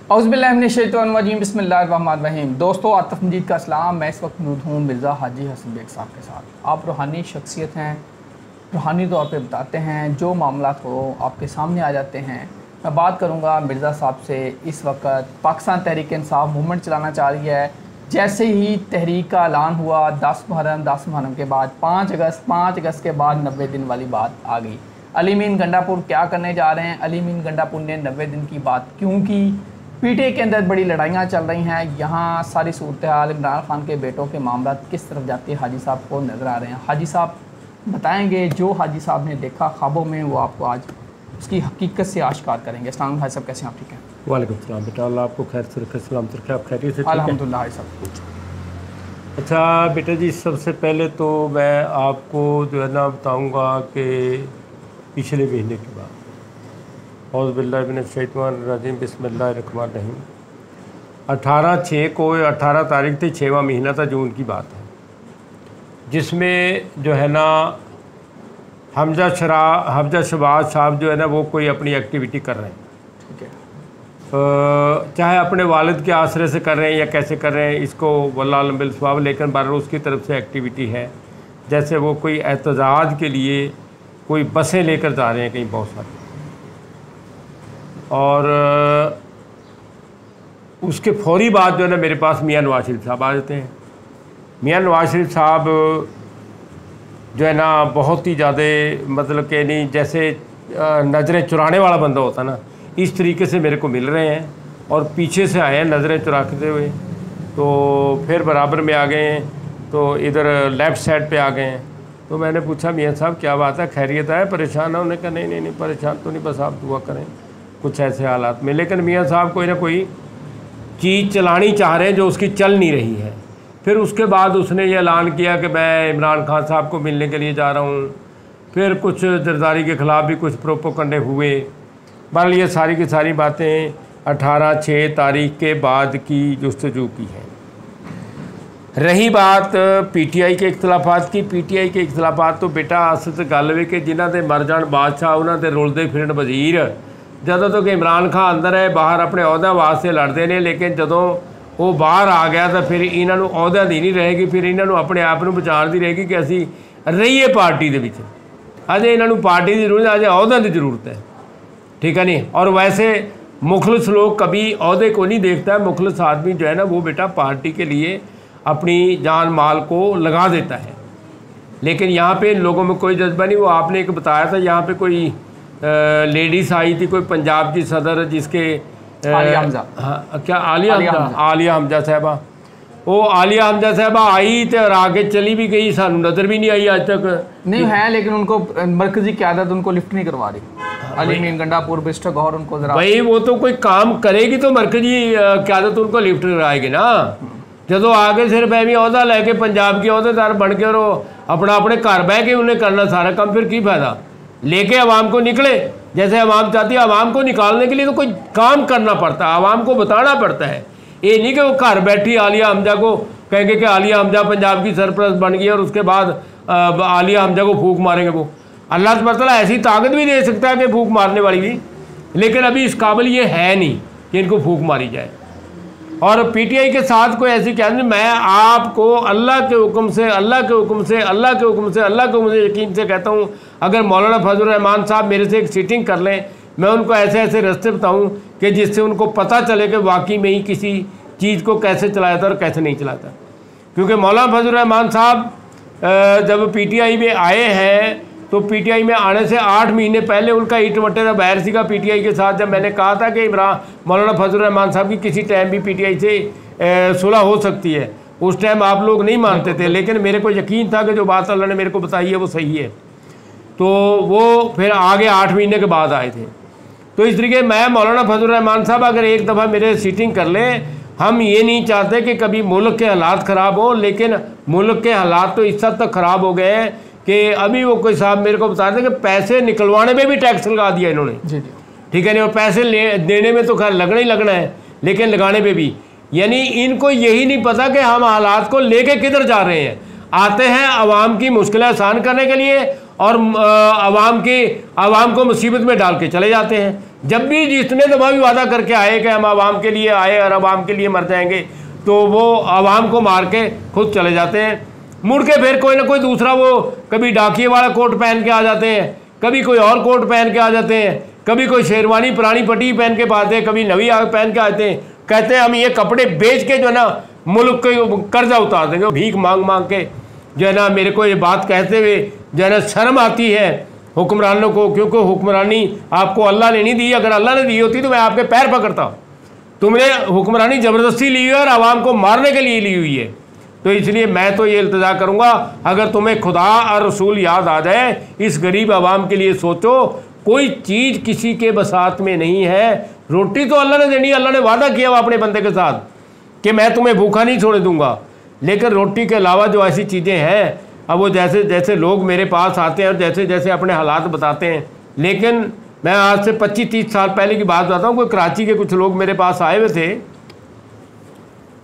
औज़ुबिल्लाहिमिनश्शैतानिर्रजीम बिस्मिल्लाहिर्रहमानिर्रहीम। दोस्तों, आतिफ मजीद का सलाम। मैं इस वक्त मौजूद हूँ मिर्ज़ा हाजी हसन बेग साहब के साथ। आप रूहानी शख्सियत हैं, रूहानी तौर पे बताते हैं, जो मामला को आपके सामने आ जाते हैं। मैं बात करूँगा मिर्ज़ा साहब से। इस वक्त पाकिस्तान तहरीक इंसाफ मूवमेंट चलाना चाह रही है। जैसे ही तहरीक का ऐलान हुआ 10 मुहर्रम के बाद 5 अगस्त के बाद 90 दिन वाली बात आ गई। अली मीन गंडापुर क्या करने जा रहे हैं? अली मीन गंडापुर ने 90 दिन की बात क्यों की? पीटीआई के अंदर बड़ी लड़ाइयाँ चल रही हैं। यहाँ सारी सूरत हाल इमरान खान के बेटों के मामला किस तरफ जाते हैं हाजी साहब को नज़र आ रहे हैं। हाजी साहब बताएंगे, जो हाजी साहब ने देखा ख्वाबों में वो आपको आज उसकी हकीकत से आश्कार करेंगे। अस्सलाम वालेकुम हाजी साहब, कैसे हैं आप? ठीक है, वालेकुम सलाम बेटा, अल्लाह आपको खैर से रखे, सलाम रखे, आप खैरियत से? अल्हम्दुलिल्लाह हाजी साहब। अच्छा बेटा जी, सबसे पहले तो मैं आपको जो है ना बताऊँगा कि पिछले महीने की बात, औज़ुबिल्लाहिमिनश्शैतानिर्रजीम बिस्मिल्लाहिर्रहमानिर्रहीम, 18/6 को 18 तारीख थी, 6वां महीना था, जून की बात है, जिसमें जो है ना हमजा शहबाज साहब जो है ना वो कोई अपनी एक्टिविटी कर रहे हैं। ठीक है, चाहे अपने वालिद के आसरे से कर रहे हैं या कैसे कर रहे हैं, इसको वल्लाह अलम बिल सवाब, लेकिन बहरहाल उसकी तरफ से एक्टिविटी है। जैसे वो कोई एहतजाज के लिए कोई बसें लेकर जा रहे हैं कहीं बहुत सारी, और उसके फौरी बाद जो है ना मेरे पास मियाँ नवाज शरीफ साहब आ जाते हैं। मियाँ नवाज शरीफ साहब जो है ना बहुत ही ज़्यादा मतलब कि नहीं, जैसे नज़रें चुराने वाला बंदा होता ना, इस तरीके से मेरे को मिल रहे हैं और पीछे से आए हैं नज़रें चुराते हुए। तो फिर बराबर में आ गए हैं, तो इधर लेफ़्ट साइड पे आ गए हैं। तो मैंने पूछा मियाँ साहब क्या बात है, खैरियत है, परेशान है? उन्होंने कहा नहीं परेशान तो नहीं, बस आप दुआ करें कुछ ऐसे हालात में। लेकिन मियाँ साहब कोई ना कोई चीज़ चलानी चाह रहे हैं जो उसकी चल नहीं रही है। फिर उसके बाद उसने ये ऐलान किया कि मैं इमरान खान साहब को मिलने के लिए जा रहा हूँ। फिर कुछ जरदारी के ख़िलाफ़ भी कुछ प्रोपोगंडे हुए। बहरहाल ये सारी की सारी बातें 18/6 तारीख के बाद की जुस्तजू की हैं। रही बात पीटीआई के इख्तलाफात की, पीटीआई के इख्तलाफात तो बेटा असल से गल वे कि जिन्हों के मर जान बादशाह उन्होंने रुलते फिरन वजीर, ਜਦੋਂ तो कि इमरान खान अंदर है बाहर अपने अहुदे वास्ते लड़ते हैं, लेकिन ਜਦੋਂ वो बाहर आ गया तो फिर इन्हों अहुदे की नहीं रहेगी, फिर इन्हों अपने आप को बचाने की रहेगी कि असी रहीए पार्टी के विच। अजे इन्हों पार्टी की जरूरत, अजे अहुदे की जरूरत है, ठीक है नहीं। और वैसे मुखलिस लोग कभी अहुदे को नहीं देखता है। मुखलिस आदमी जो है ना वो बेटा पार्टी के लिए अपनी जान माल को लगा देता है। लेकिन यहाँ पे इन लोगों में कोई जज्बा नहीं। वो आपने एक बताया था, यहाँ पे कोई लेडीज़ आई थी, कोई पंजाब की सदर, जिसके आलिया हमजा, हाँ क्या आलिया हमजा साहबा, वो आलिया हमजा साहबा आई तो और आगे चली भी गई, सानू नज़र भी नहीं आई आज तक। नहीं है, लेकिन उनको मरकजी क़यादत उनको लिफ्ट नहीं करवा रही। अली मीन गंडापुर बिस्टर गौर उनको जरा, भाई वो तो कोई काम करेगी तो मरकजी क़यादत उनको लिफ्ट कराएगी ना। जो आगे सिर्फ एवं अहदा लैके पंजाब के अहदेदार बन के और अपना अपने घर बह के उन्हें करना सारा काम, फिर की फ़ायदा? लेके आवाम को निकले जैसे आवाम चाहती है। आवाम को निकालने के लिए तो कोई काम करना पड़ता है, आवाम को बताना पड़ता है। ये नहीं कि वो घर बैठी आलिया हमजा को कहेंगे कि आलिया हमजा पंजाब की सरपरस्त बन गई और उसके बाद आलिया हमजा को फूंक मारेंगे। वो अल्लाह सुब्हानहू तआला ऐसी ताकत भी दे सकता है कि फूंक मारने वाली भी, लेकिन अभी इस काबिल ये है नहीं कि इनको फूंक मारी जाए। और पीटीआई के साथ कोई ऐसी क्या नहीं। मैं आपको अल्लाह के हुक्म से यकीन से कहता हूँ, अगर मौलाना फजल रहमान साहब मेरे से एक सीटिंग कर लें, मैं उनको ऐसे ऐसे रास्ते बताऊँ कि जिससे उनको पता चले कि वाकई में ही किसी चीज़ को कैसे चलाया था और कैसे नहीं चलाता। क्योंकि मौलाना फजल रहमान साहब जब पीटीआई में आए हैं तो पीटीआई में आने से 8 महीने पहले उनका ईट वट्टे का बैर सीगा पीटीआई के साथ। जब मैंने कहा था कि मौलाना फजल रहमान साहब की किसी टाइम भी पीटीआई से सुलह हो सकती है, उस टाइम आप लोग नहीं मानते थे, लेकिन मेरे को यकीन था कि जो बात अल्लाह ने मेरे को बताई है वो सही है। तो वो फिर आगे 8 महीने के बाद आए थे। तो इस तरीके मैं मौलाना फजल रहमान साहब अगर एक दफ़ा मेरे सीटिंग कर लें, हम ये नहीं चाहते कि कभी मुल्क के हालात ख़राब हों, लेकिन मुल्क के हालात तो इस हद तक ख़राब हो गए हैं कि अभी वो कोई साहब मेरे को बता रहे थे कि पैसे निकलवाने में भी टैक्स लगा दिया इन्होंने। ठीक है नहीं, और पैसे देने में तो खैर लगना ही लगना है, लेकिन लगाने पे भी, यानी इनको यही नहीं पता कि हम हालात को लेके किधर जा रहे हैं। आते हैं आवाम की मुश्किलें आसान करने के लिए और आवाम को मुसीबत में डाल के चले जाते हैं। जब भी जितने दफ़ा भी वादा करके आए कि हम आवाम के लिए आए और आवाम के लिए मर जाएंगे, तो वो आवाम को मार के खुद चले जाते हैं। मुड़ के फिर कोई ना कोई दूसरा, वो कभी डाकिए वाला कोट पहन के आ जाते हैं, कभी कोई और कोट पहन के आ जाते हैं, कभी कोई शेरवानी पुरानी पट्टी पहन के पाते हैं, कभी नवी पहन के आते हैं। कहते हैं हम ये कपड़े बेच के जो है ना मुल्क के कर्जा उतार देंगे। भीख मांग मांग के जो है ना मेरे को ये बात कहते हुए जो है ना शर्म आती है हुक्मरानों को, क्योंकि हुक्मरानी आपको अल्लाह ने नहीं दी। अगर अल्लाह ने दी होती तो मैं आपके पैर पकड़ता। तुमने हुक्मरानी ज़बरदस्ती ली हुई है और आवाम को मारने के लिए ली हुई है। तो इसलिए मैं तो ये इल्तिजा करूँगा, अगर तुम्हें खुदा और रसूल याद आ जाए, इस गरीब आवाम के लिए सोचो। कोई चीज़ किसी के बसात में नहीं है। रोटी तो अल्लाह ने देनी है, अल्लाह ने वादा किया हुआ अपने बंदे के साथ कि मैं तुम्हें भूखा नहीं छोड़ दूंगा। लेकिन रोटी के अलावा जो ऐसी चीज़ें हैं, अब वो जैसे जैसे लोग मेरे पास आते हैं और जैसे जैसे अपने हालात बताते हैं। लेकिन मैं आज से 25-30 साल पहले की बात बताता हूँ। कोई कराची के कुछ लोग मेरे पास आए हुए थे,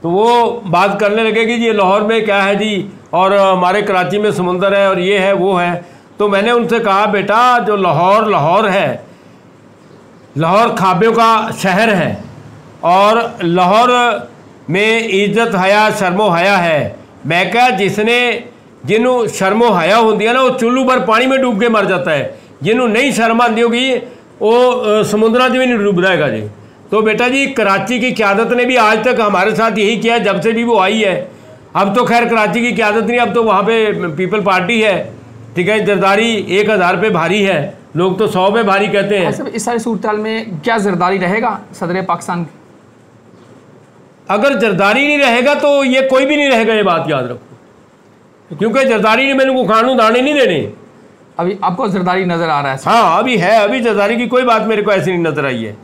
तो वो बात करने लगे कि ये लाहौर में क्या है जी, और हमारे कराची में समुंदर है और ये है वो है। तो मैंने उनसे कहा, बेटा जो लाहौर है, लाहौर ख्वाबों का शहर है और लाहौर में इज्जत हया शर्मो हया है। मैं क्या, जिन्हों शर्मो हया होती है ना, वो चुल्लू पर पानी में डूब के मर जाता है। जिन्हों नहीं शर्म आती होगी वो समुद्रा में नहीं डूब जाएगा जी। तो बेटा जी, कराची की क़यादत ने भी आज तक हमारे साथ यही किया जब से भी वो आई है। अब तो खैर कराची की क़यादत नहीं, अब तो वहाँ पे पीपल पार्टी है, ठीक है। जरदारी 1000 पे भारी है, लोग तो 100 पे भारी कहते हैं। इस सारी सूरत में क्या जरदारी रहेगा सदर पाकिस्तान? अगर जरदारी नहीं रहेगा तो ये कोई भी नहीं रहेगा, ये बात याद रखो। क्योंकि जरदारी ने मैंने को खानू दाने नहीं देने। अभी आपको जरदारी नज़र आ रहा है? हाँ अभी है, अभी जरदारी की कोई बात मेरे को ऐसी नहीं नज़र आई है।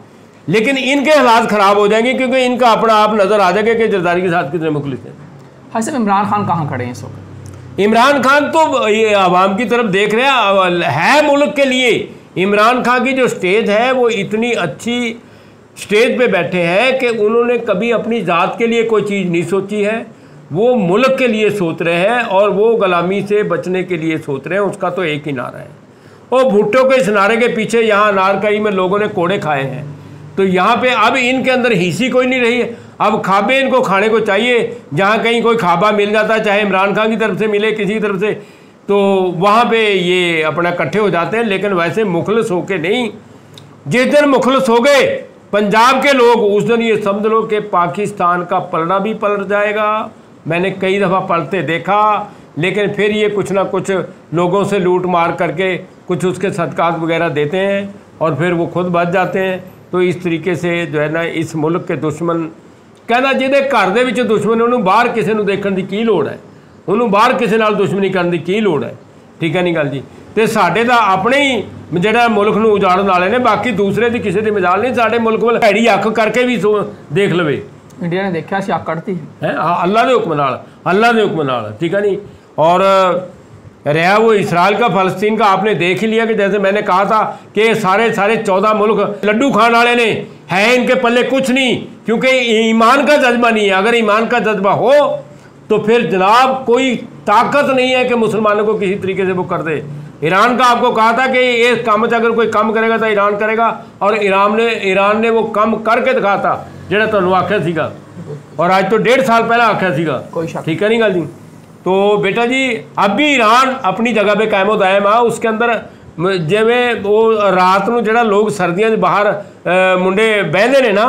लेकिन इनके हालात ख़राब हो जाएंगे क्योंकि इनका अपना आप नज़र आ जाएगा कि जरदारी के साथ कितने मुखलिस हैं। हाँ साहब, इमरान खान कहाँ खड़े हैं इस वक्त? इमरान खान तो ये आवाम की तरफ देख रहे हैं मुल्क के लिए। इमरान खान की जो स्टेज है वो इतनी अच्छी स्टेज पे बैठे हैं कि उन्होंने कभी अपनी ज़ात के लिए कोई चीज़ नहीं सोची है। वो मुल्क के लिए सोच रहे हैं और वो गुलामी से बचने के लिए सोच रहे हैं। उसका तो एक ही नारा है। और भुट्टो के इस नारे के पीछे यहाँ नारकई में लोगों ने कोड़े खाए हैं। तो यहाँ पे अब इनके अंदर हिस्सी कोई नहीं रही है। अब खाबे इनको खाने को चाहिए। जहाँ कहीं कोई खाबा मिल जाता है, चाहे इमरान खान की तरफ से मिले, किसी की तरफ से, तो वहाँ पे ये अपना इकट्ठे हो जाते हैं। लेकिन वैसे मुखलस होके नहीं। जिस दिन मुखलस हो गए पंजाब के लोग, उस दिन ये समझ लो कि पाकिस्तान का पलड़ा भी पलट जाएगा। मैंने कई दफ़ा पलटते देखा, लेकिन फिर ये कुछ ना कुछ लोगों से लूट मार करके कुछ उसके सदकात वगैरह देते हैं और फिर वो खुद बच जाते हैं। तो इस तरीके से जो है ना इस मुल्क के दुश्मन, कहना ਜਿਹਦੇ घर ਦੇ ਵਿੱਚ दुश्मन ਉਹਨੂੰ ਬਾਹਰ ਕਿਸੇ ਨੂੰ ਦੇਖਣ ਦੀ ਕੀ ਲੋੜ ਹੈ, ਉਹਨੂੰ ਬਾਹਰ ਕਿਸੇ ਨਾਲ ਦੁਸ਼ਮਣੀ ਕਰਨ ਦੀ ਕੀ ਲੋੜ ਹੈ। ਠੀਕ ਹੈ ਨਹੀਂ ਗੱਲ ਜੀ। ਤੇ ਸਾਡੇ ਤਾਂ ਆਪਣੇ ਹੀ ਜਿਹੜਾ ਮੁਲਕ ਨੂੰ ਉਜਾੜਨ ਵਾਲੇ ਨੇ, ਬਾਕੀ ਦੂਸਰੇ ਦੀ ਕਿਸੇ ਦੀ ਮਜਾਲ ਨਹੀਂ। ਸਾਡੇ ਮੁਲਕ ਵੱਲ ਹੈੜੀ ਅੱਖ ਕਰਕੇ ਵੀ ਦੇਖ ਲਵੇ। इंडिया ने देखा सी करती है अल्लाह के हुक्म नाल, अल्लाह के हुक्म नाल। ठीक है नहीं। और रहा वो इसराइल का फ़लस्तीन का, आपने देख ही लिया कि जैसे मैंने कहा था कि सारे 14 मुल्क लड्डू खाने वाले ने, है इनके पल्ले कुछ नहीं, क्योंकि ईमान का जज्बा नहीं है। अगर ईमान का जज्बा हो तो फिर जनाब कोई ताकत नहीं है कि मुसलमानों को किसी तरीके से वो कर दे। ईरान का आपको कहा था कि ये काम अगर कोई कम करेगा तो ईरान करेगा, और ईरान ने वो कम करके दिखा था ਜਿਹੜਾ ਤੁਹਾਨੂੰ ਆਖਿਆ ਸੀਗਾ, और आज तो 1.5 साल पहले आख्या सीगा। ठीक है नहीं गल जी। तो बेटा जी अब भी ईरान अपनी जगह पे कायम दायम आ। उसके अंदर जिमें वो रात ਨੂੰ ਜਿਹੜਾ लोग सर्दियों बाहर मुंडे बहते ने ना,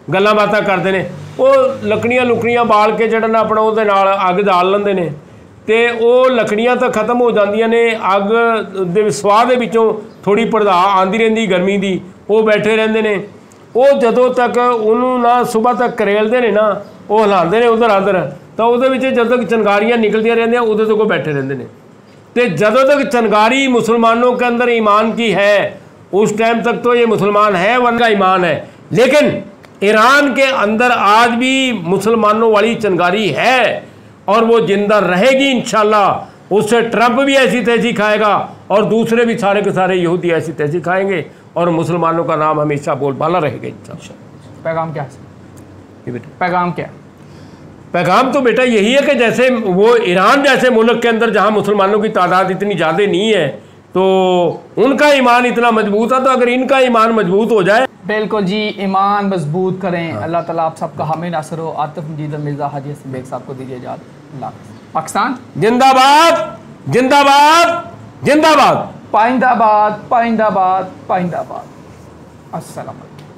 गल्लां बातां करते हैं, वो लकड़ियां बाल के ਜਿਹੜਾ ना अपना ਉਹਦੇ ਨਾਲ ਅੱਗ ਬਾਲ ਲੈਂਦੇ ਨੇ। ਤੇ ਉਹ ਲੱਕੜੀਆਂ ਤਾਂ ਖਤਮ ਹੋ ਜਾਂਦੀਆਂ ਨੇ, ਅੱਗ ਦੇ ਸਵਾਹ ਦੇ ਵਿੱਚੋਂ ਥੋੜੀ ਪਰਦਾ ਆਂਦੀ ਰਹਿੰਦੀ ਗਰਮੀ ਦੀ, ਉਹ ਬੈਠੇ ਰਹਿੰਦੇ ਨੇ। ਉਹ ਜਦੋਂ ਤੱਕ ਉਹਨੂੰ ਨਾ ਸਵੇਰ ਤੱਕ ਕਰੇਲਦੇ ਨੇ ਨਾ, ਉਹ ਹਿਲਾਉਂਦੇ ਨੇ ਉਧਰ ਆਧਰ, ਤਾਂ ਉਹਦੇ ਵਿੱਚ ਜਦੋਂ तक चिंगारियाँ निकलती रहती हैं उधर तक वो बैठे रहते हैं। तो जब तक चिंगारी मुसलमानों के अंदर ईमान की है उस टाइम तक तो ये मुसलमान है, वरना ईमान है। लेकिन ईरान के अंदर आज भी मुसलमानों वाली चिंगारी है और वो जिंदा रहेगी इंशाल्लाह। उससे ट्रंप भी ऐसी तैसी खाएगा और दूसरे भी सारे के सारे यहूदी ऐसी तैसी खाएंगे और मुसलमानों का नाम हमेशा बोलबाला रहेगा इंशाल्लाह। पैगाम क्या है बेटा? पैगाम क्या? पैगाम तो बेटा यही है कि जैसे वो ईरान जैसे मुल्क के अंदर जहाँ मुसलमानों की तादाद इतनी ज़्यादा नहीं है, तो उनका ईमान इतना मजबूत है, तो अगर इनका ईमान मजबूत हो जाए। बिल्कुल जी, ईमान मजबूत करें। अल्लाह ताला आप सबका हामी नासर हो। आतिफ मजीद मिर्ज़ा हाजी हसन बेग साहब को दीजिए इजाज़त। अल्लाह हाफ़िज़। पाकिस्तान जिंदाबाद जिंदाबाद जिंदाबाद। पाइंदाबाद पाइंदाबाद पाइंदाबाद। अस्सलाम वालेकुम।